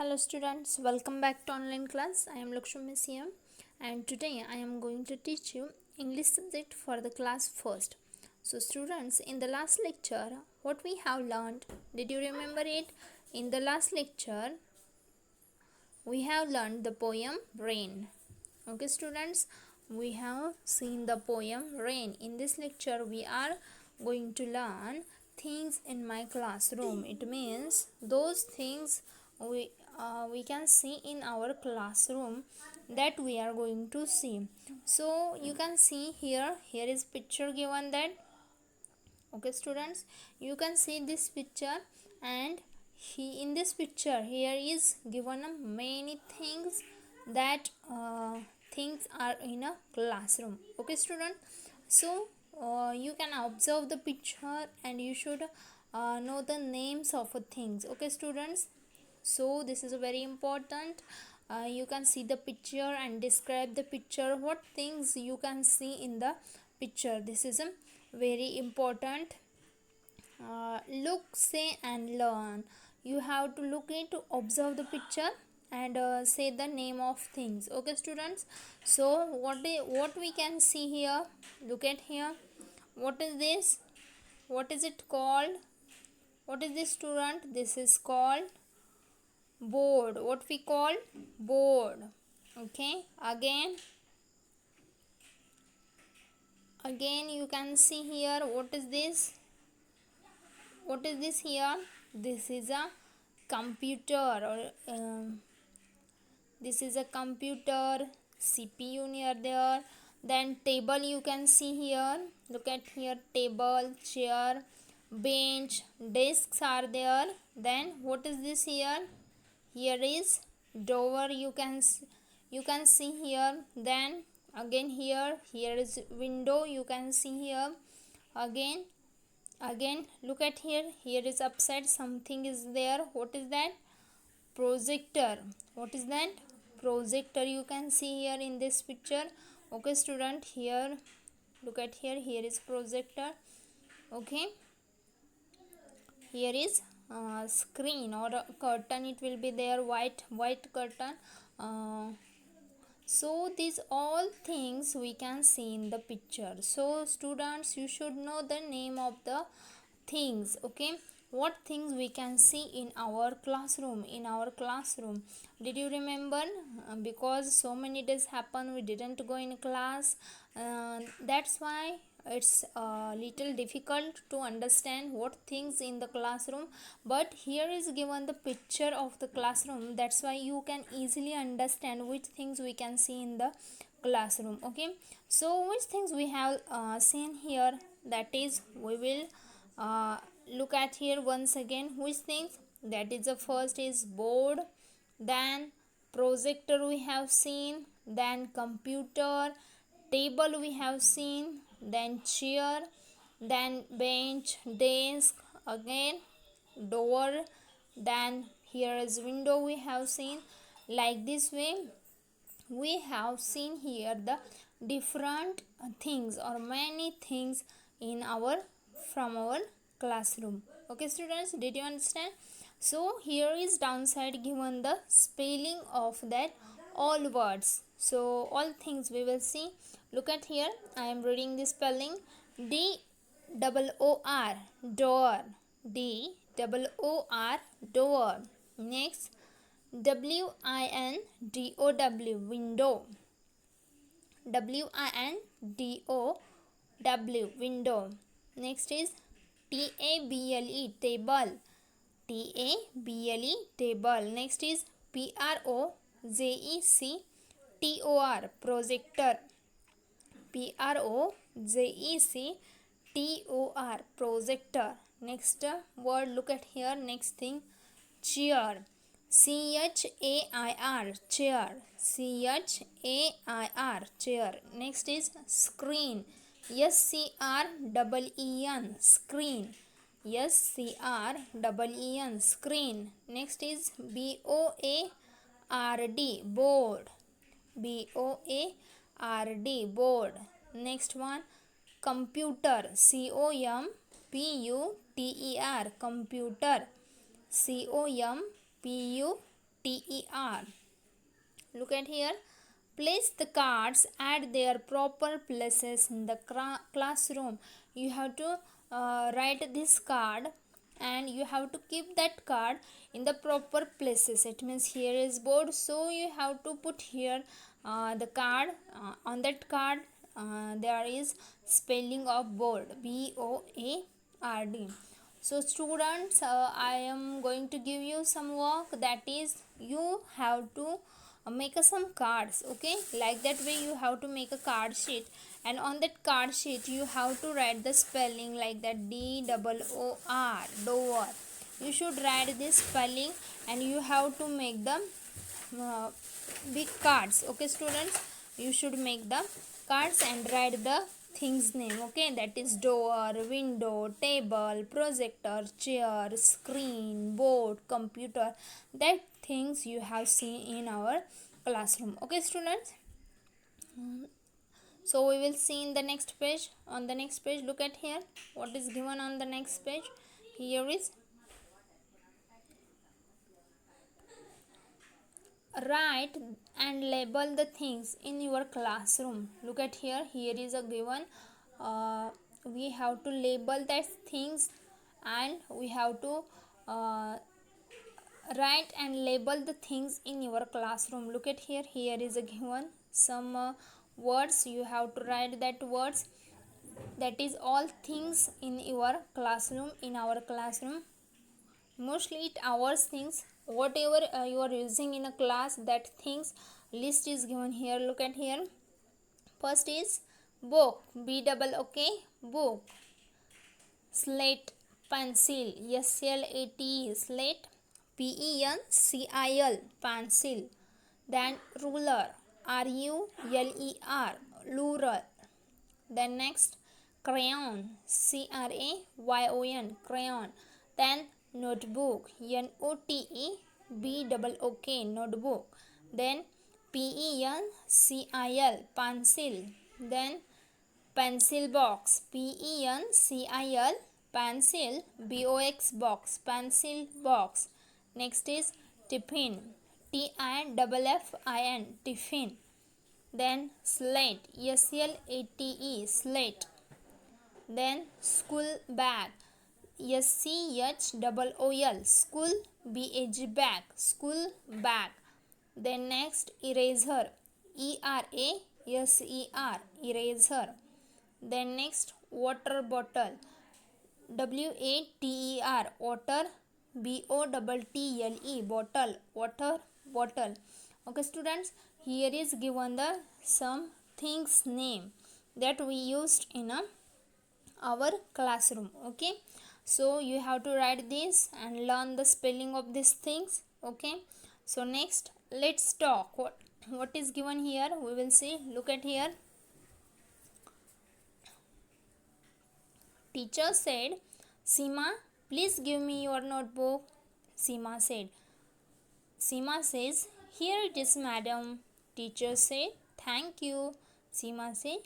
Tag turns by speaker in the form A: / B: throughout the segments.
A: Hello students, welcome back to online class. I am Lakshmi Miss here and today I am going to teach you English subject for the class first. So students, in the last lecture what we have learned, did you remember it? In the last lecture we have learned the poem Rain. Okay students, we have seen the poem Rain. In this lecture we are going to learn things in my classroom. It means those things we can see in our classroom that we are going to see. So you can see here is picture given that. Okay students, you can see this picture and in this picture here is given many things that things are in a classroom. Okay student, so you can observe the picture and you should know the names of things. Okay students, so this is very important. You can see the picture and describe the picture, what things you can see in the picture. This is very important. Look, say and learn. You have to look it to observe the picture and say the name of things. Okay students, so what we can see here, look at here, what is this, what is it called, what is this student? This is called board. What we call board. Okay, again you can see here, what is this, what is this here? This is a computer or this is a computer, CPU near there. Then table you can see here, look at here, table, chair, bench, desks are there. Then what is this here? Here is door, you can see here. Then again here is window, you can see here. Again look at here is upside something is there. What is that? Projector. What is that? Projector, you can see here in this picture. Okay student, here look at here is projector. Okay, here is screen or a curtain, it will be there, white curtain. So these all things we can see in the picture. So students, you should know the name of the things. Okay, what things we can see in our classroom. Did you remember? Because so many days happen we didn't go in class, that's why it's a little difficult to understand what things in the classroom, but here is given the picture of the classroom, that's why you can easily understand which things we can see in the classroom. Okay, so which things we have seen here, that is we will look at here once again. Which things? That is the first is board, then projector we have seen, then computer, table we have seen, then chair, then bench, desk, again door, then here is window we have seen. Like this way we have seen here the different things or many things in our from our classroom. Okay students, did you understand? So here is downside given the spelling of that all words. So all things we will see. Look at here, I am reading the spelling. D-O-O-R, door. D-O-O-R, door. Next, W-I-N-D-O-W, window. W-I-N-D-O-W, window. Next is T-A-B-L-E, table. T-A-B-L-E, table. Next is P-R-O-J-E-C-T-O-R, projector. P-R-O-J-E-C-T-O-R, projector. Next word, look at here, next thing, chair. C-H-A-I-R, chair. C-H-A-I-R, chair. Next is screen. S-C-R-E-E-N, screen. S-C-R-E-E-N, screen. Next is B-O-A-R-D, board. B-O-A-R-D, board. Next one, computer. C-O-M-P-U-T-E-R, computer. C-O-M-P-U-T-E-R, T-E-R. Look at here. Place the cards at their proper places in the classroom. You have to write this card and you have to keep that card in the proper places. It means here is board, so you have to put here the card. On that card there is spelling of board, B-O-A-R-D. So students, I am going to give you some work, that is you have to make some cards, okay? Like that way you have to make a card sheet, and on that card sheet you have to write the spelling like that, D-O-O-R, door. You should write this spelling and you have to make the big cards, okay students? You should make the cards and write the things name, okay? That is door, window, table, projector, chair, screen, board, computer. That things you have seen in our classroom, okay students? So we will see in the next page. On the next page, look at here what is given on the next page. Here is write and label the things in your classroom. Look at here, here is a given, we have to label that things and we have to write and label the things in your classroom. Look at here, here is a given some words. You have to write that words, that is all things in your classroom, in our classroom. Mostly it hours things, whatever you are using in a class, that things list is given here. Look at here. First is book, B-double-O-K, book. Slate, pencil, S-L-A-T, slate, P-E-N-C-I-L, pencil. Then ruler, R-U-L-E-R, ruler. Then next crayon, C-R-A-Y-O-N, crayon. Then notebook, N-O-T-E-B-double-O-K, notebook. Then P-E-N-C-I-L, pencil. Then pencil box, P-E-N-C-I-L, pencil, B-O-X, box, pencil box. Next is tiffin, T-I-F-F-I-N, tiffin. Then slate, S-L-A-T-E, slate. Then school bag, S-C-H-O-O-L, school, B-A-G, bag, school bag. Then next eraser, E-R-A-S-E-R, eraser. Then next water bottle, W-A-T-E-R, water, B-O-T-T-L-E, bottle, water bottle. Okay students, here is given the some things name that we used in our classroom, okay? So you have to write this and learn the spelling of these things, okay? So next let's talk what is given here. We will see. Look at here. Teacher said, Seema, please give me your notebook. Seema says, here it is, madam. Teacher said, thank you. Seema said,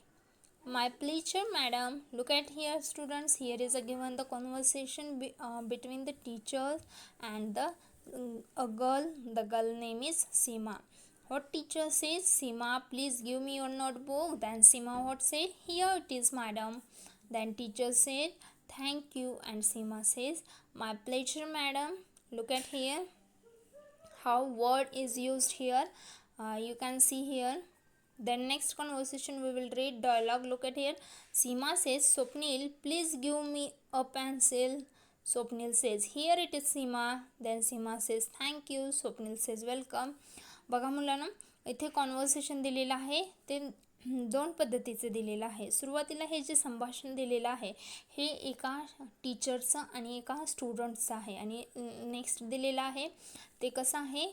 A: my pleasure, madam. Look at here students, here is a given the conversation between the teacher and a girl. The girl name is Seema. What teacher says, Seema, please give me your notebook. Then Seema what said, here it is, madam. Then teacher said, thank you, and Seema says, my pleasure, madam. Look at here how word is used here. You can see here. Then next conversation we will read dialogue. Look at here. Seema says, Swapnil, please give me a pencil. Swapnil says, here it is, Seema. Then Seema says, thank you. Swapnil says, welcome. बघा मुलांना, इथे conversation दिलेलं आहे ते दोन पद्धतीचे दिलेलं आहे. सुरुवातीला हे जे संभाषण दिलेलं आहे हे एका टीचरचं आणि एका स्टुडंटचं आहे, आणि नेक्स्ट दिलेलं आहे ते कसं आहे,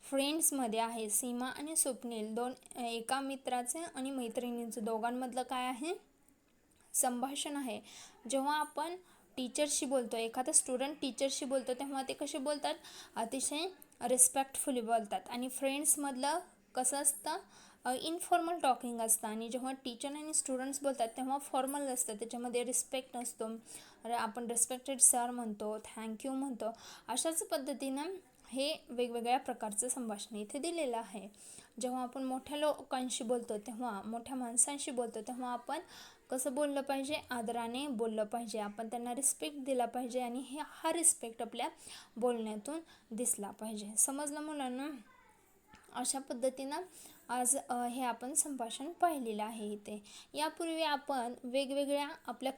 A: फ्रेंड्समध्ये आहे. सीमा आणि स्वप्नील दोन, एका मित्राचे आणि मैत्रिणींचं दोघांमधलं काय आहे, संभाषण आहे. जेव्हा आपण टीचरशी बोलतो, एखादा स्टुडंट टीचरशी बोलतो, तेव्हा ते कसे बोलतात, अतिशय रिस्पेक्टफुली बोलतात. आणि फ्रेंड्समधलं कसं असतं, इनफॉर्मल टॉकिंग असतं. आणि जेव्हा टीचर आणि स्टुडंट्स बोलतात तेव्हा फॉर्मल असतं, त्याच्यामध्ये रिस्पेक्ट असतो. आपण रिस्पेक्टेड सर म्हणतो, थँक्यू म्हणतो. अशाच पद्धतीनं हे वेगवेगळ्या प्रकारचं संभाषण इथे दिलेलं आहे. जेव्हा आपण मोठ्या लोकांशी बोलतो तेव्हा, मोठ्या माणसांशी बोलतो तेव्हा आपण कसं बोललं पाहिजे, आदराने बोललं पाहिजे, आपण त्यांना रिस्पेक्ट दिला पाहिजे आणि हा रिस्पेक्ट आपल्या बोलण्यातून दिसला पाहिजे. समजलं मुलांना? अशा पद्धतीनं आज हे आपण संभाषण पाहिलेलं आहे इथे. यापूर्वी आपण वेगवेगळ्या आपल्या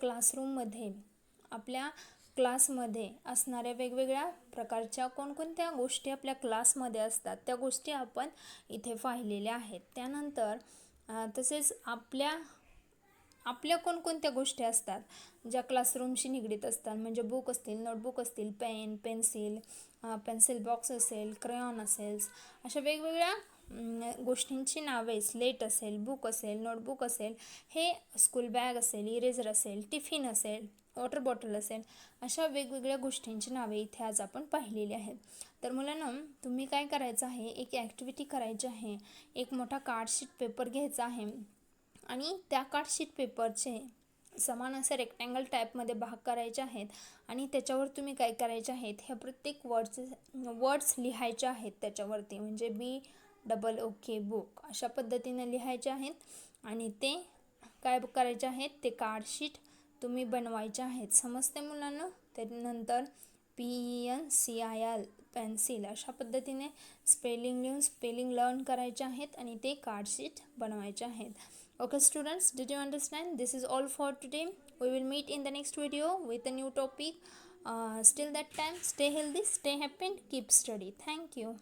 A: क्लासमध्ये असणाऱ्या वेगवेगळ्या प्रकारच्या कोणकोणत्या गोष्टी आपल्या क्लासमध्ये असतात त्या गोष्टी आपण इथे पाहिलेल्या आहेत. त्यानंतर तसेच आपल्या कोणकोणत्या गोष्टी असतात ज्या क्लासरूमशी निगडीत असतात, म्हणजे बुक असतील, नोटबुक असतील, पेन, पेन्सिल बॉक्स असेल, क्रेयॉन असेल, अशा वेगवेगळ्या गोष्टींची नावे, स्लेट असेल, बुक असेल, नोटबुक असेल, हे स्कूल बॅग असेल, इरेझर असेल, टिफिन असेल, वॉटर बॉटल असेल, अशा वेगवेगळ्या गोष्टींची नावे इथे आज आपण पाहिलेली आहेत. तर मुलांना तुम्ही काय करायचं आहे, एक ॲक्टिव्हिटी करायची आहे. एक मोठा कार्डशीट पेपर घ्यायचा आहे आणि त्या कार्डशीट पेपरचे समान असे रेक्टँगल टाईपमध्ये भाग करायचे आहेत आणि त्याच्यावर तुम्ही काय करायचे आहेत, ह्या प्रत्येक वर्ड्स लिहायचे आहेत त्याच्यावरती, म्हणजे BOOK बुक अशा पद्धतीने लिहायचे आहेत आणि ते काय करायचे आहेत, ते कार्डशीट तुम्ही बनवायचे आहेत. समजते मुलांना? त्यानंतर PENCIL पेन्सिल अशा पद्धतीने स्पेलिंग लिहून स्पेलिंग लर्न करायचे आहेत आणि ते कार्डशीट बनवायचे आहेत. Okay students, did you understand? This is all for today. We will meet in the next video with a new topic. Till that time, stay healthy, stay happy and keep study. Thank you.